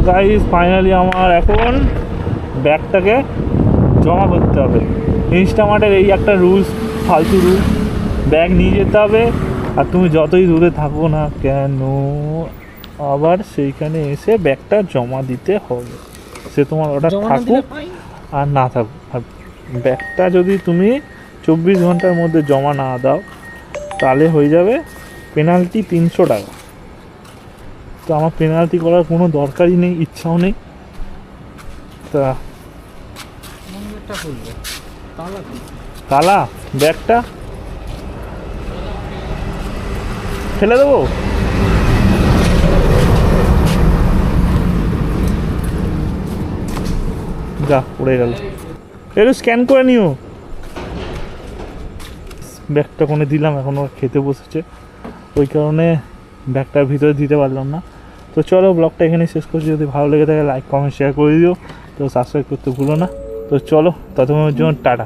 Guys finally আমার এখন ব্যাগটাকে জমা করতে হবে। ইনস্টামার্টের এই একটা রুলস, ফালতু রুল, ব্যাগ নিয়ে যেতে হবে আর তুমি যতই দূরে থাকো না কেন আবার সেইখানে এসে ব্যাগটা জমা দিতে হবে। সে তোমার ওটা থাকুক আর না থাকুক। আর ব্যাগটা যদি তুমি 24 ঘন্টার মধ্যে জমা না দাও তাহলে হয়ে যাবে পেনাল্টি 300 টাকা। তো আমার পেনাল্টি করার কোনো দরকারই নেই, ইচ্ছাও নেই। তা তালা ব্যাগটা ফেলে দেবো। যা পড়ে গেল, একটু স্ক্যান করে নিও। ব্যাগটা কোনে দিলাম, এখন ওরা খেতে বসেছে, ওই কারণে ব্যাগটার ভিতরে দিতে পারলাম না। তো চলো ব্লগটা এখানে শেষ করছি। যদি ভালো লেগে থাকে লাইক কমেন্ট শেয়ার করে দিও, তো সাবস্ক্রাইব করতে ভুলো না। তো চলো ততক্ষণের জন্য টাটা।